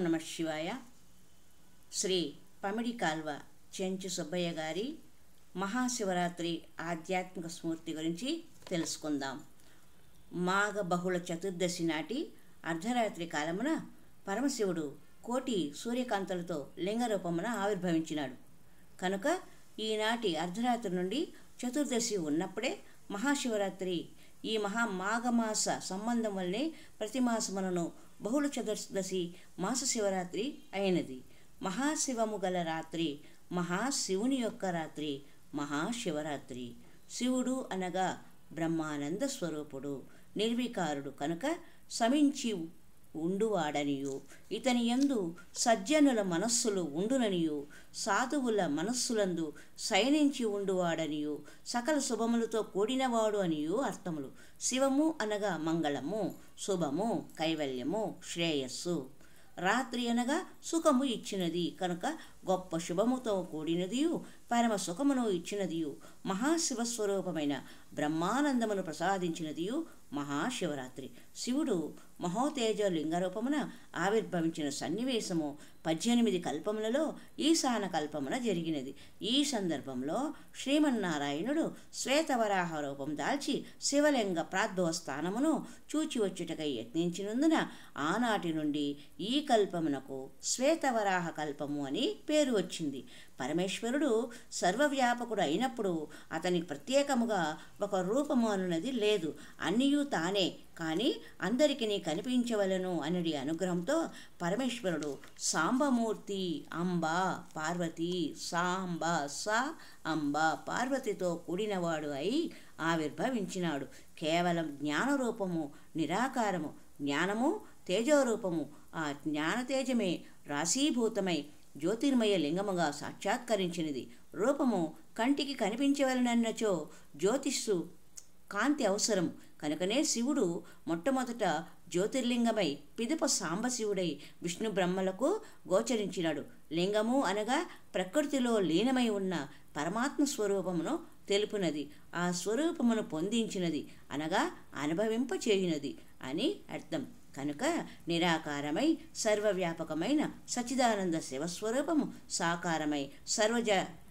నమ శివాయ. శ్రీ పమిడి కాల్వ చెంచు సుబ్బయ్య గారి మహాశివరాత్రి ఆధ్యాత్మిక స్ఫూర్తి గురించి తెలుసుకుందాం. మాఘ బహుళ చతుర్దశి నాటి అర్ధరాత్రి కాలమున పరమశివుడు కోటి సూర్యకాంతులతో లింగరూపమున ఆవిర్భవించినాడు. కనుక ఈనాటి అర్ధరాత్రి నుండి చతుర్దశి ఉన్నప్పుడే మహాశివరాత్రి. ఈ మాఘమాస సంబంధం వల్లనే ప్రతి మాసములను బహుళ చతుర్దశి మాస శివరాత్రి అయినది. మహాశివము గల రాత్రి, మహాశివుని యొక్క రాత్రి మహాశివరాత్రి. శివుడు అనగా బ్రహ్మానంద స్వరూపుడు, నిర్వికారుడు కనుక శమించి ఉండువాడనియు, ఇతని యందు సజ్జనుల మనస్సులు ఉండుననియు, సాధువుల మనస్సులందు శయనించి ఉండువాడనియు, సకల శుభములతో కూడినవాడు అనియు అర్థములు. శివము అనగా మంగళము, శుభము, కైవల్యము, శ్రేయస్సు. రాత్రి అనగా సుఖము ఇచ్చినది కనుక గొప్ప శుభముతో కూడినదియు, పరమ సుఖమును ఇచ్చినదియు, మహాశివస్వరూపమైన బ్రహ్మానందమును ప్రసాదించినదియు మహాశివరాత్రి. శివుడు మహోతేజ లింగరూపమున ఆవిర్భవించిన సన్నివేశము 18 కల్పములలో ఈశాన కల్పమున జరిగినది. ఈ సందర్భంలో శ్రీమన్నారాయణుడు శ్వేతవరాహ రూపం దాల్చి శివలింగ ప్రాద్భవ స్థానమును చూచివచ్చుటకై యత్నించినందున ఆనాటి నుండి ఈ కల్పమునకు శ్వేతవరాహ కల్పము అని పేరు వచ్చింది. పరమేశ్వరుడు సర్వవ్యాపకుడు అయినప్పుడు అతనికి ప్రత్యేకముగా ఒక రూపము అన్నది లేదు. అన్నియూ తానే, కానీ అందరికీ కనిపించవలను అనడి అనుగ్రహంతో పరమేశ్వరుడు సాంబమూర్తి, అంబ, పార్వతి, సాంబ, సా అంబ, పార్వతితో కూడినవాడు అయి ఆవిర్భవించినాడు. కేవలం జ్ఞానరూపము, నిరాకారము, జ్ఞానము తేజోరూపము. ఆ జ్ఞానతేజమే రాశీభూతమై జ్యోతిర్మయ లింగముగా సాక్షాత్కరించినది. రూపము కంటికి కనిపించవలనన్నచో జ్యోతిస్సు కాంతి అవసరం కనుకనే శివుడు మొట్టమొదట జ్యోతిర్లింగమై పిదప సాంబశివుడై విష్ణు బ్రహ్మలకు గోచరించినాడు. లింగము అనగా ప్రకృతిలో లీనమై ఉన్న పరమాత్మ స్వరూపమును తెలుపునది, ఆ స్వరూపమును పొందించినది అనగా అనుభవింపచేయునది అని అర్థం. కనుక నిరాకారమై సర్వవ్యాపకమైన సచ్చిదానంద శివస్వరూపము సాకారమై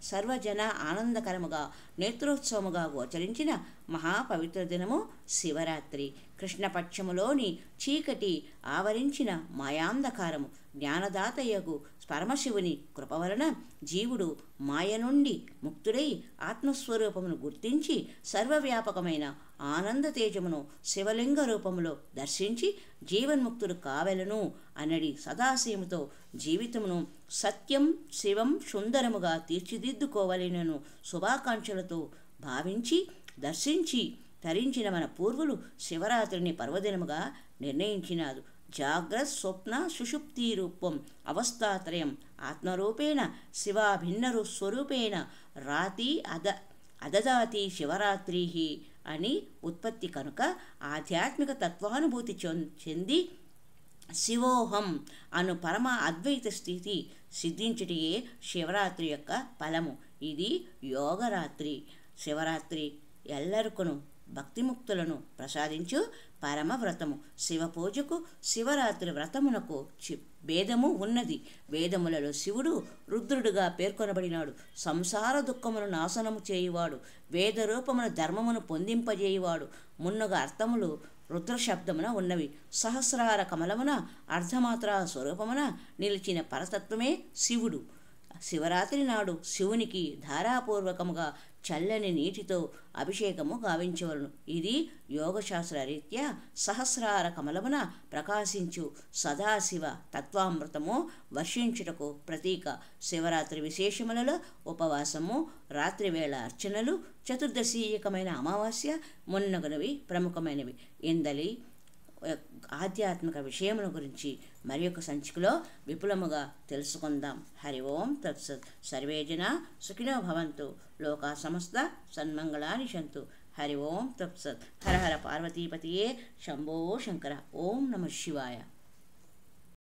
సర్వజన ఆనందకరముగా నేత్రోత్సవముగా గోచరించిన మహాపవిత్ర దినము శివరాత్రి. కృష్ణపక్షములోని చీకటి ఆవరించిన మాయాంధకారము జ్ఞానదాతయ్యకు పరమశివుని కృప వలన జీవుడు మాయ నుండి ముక్తుడై ఆత్మస్వరూపమును గుర్తించి సర్వవ్యాపకమైన ఆనంద తేజమును శివలింగ రూపములో దర్శించి జీవన్ముక్తుడు కావెలను అనడి సదాశయముతో జీవితమును సత్యం, శివం, సుందరముగా తీర్చిదిద్దుకోవలెనను శుభాకాంక్షలతో భావించి దర్శించి తరించిన మన పూర్వులు శివరాత్రిని పర్వదినముగా నిర్ణయించినారు. జాగ్రత్త, స్వప్న, సుషుప్తి రూపం అవస్థాత్రయం ఆత్మరూపేణ శివాభిన్నరు స్వరూపేణ రాతి అదదాతి శివరాత్రి అని ఉత్పత్తి. కనుక ఆధ్యాత్మిక తత్వానుభూతి చెంది శివోహం అను పరమ అద్వైత స్థితి సిద్ధించుటయే శివరాత్రి యొక్క ఫలము. ఇది యోగరాత్రి. శివరాత్రి ఎల్లరికును భక్తిముక్తులను ప్రసాదించు పరమ వ్రతము. శివ పూజకు శివరాత్రి వ్రతమునకు భేదము ఉన్నది. వేదములలో శివుడు రుద్రుడుగా పేర్కొనబడినాడు. సంసార దుఃఖమును నాశనము చేయువాడు, వేదరూపమున ధర్మమును పొందింపజేయువాడు మున్నగా అర్థములు రుద్రశబ్దమున ఉన్నవి. సహస్రార కమలమున అర్ధమాత్ర స్వరూపమున నిలిచిన పరతత్వమే శివుడు. శివరాత్రి నాడు శివునికి ధారాపూర్వకముగా చల్లని నీటితో అభిషేకము గావించవలను. ఇది యోగశాస్త్ర రీత్యా సహస్రార కమలమున ప్రకాశించు సదాశివ తత్వామృతము వర్షించుటకు ప్రతీక. శివరాత్రి విశేషములలో ఉపవాసము, రాత్రివేళ అర్చనలు, చతుర్దశీయకమైన అమావాస్య మున్నగునవి ప్రముఖమైనవి. ఇందలి ఆధ్యాత్మిక విషయముల గురించి మరి ఒక సంచికలో విపులముగా తెలుసుకుందాం. హరి ఓం తత్సత్. సర్వే జనా సుఖినో భవంతు, లోకా సమస్త సన్మంగళాని సంతు. హరి ఓం తత్సత్. హర హర పార్వతీపతియే శంభో శంకర. ఓం నమః శివాయ.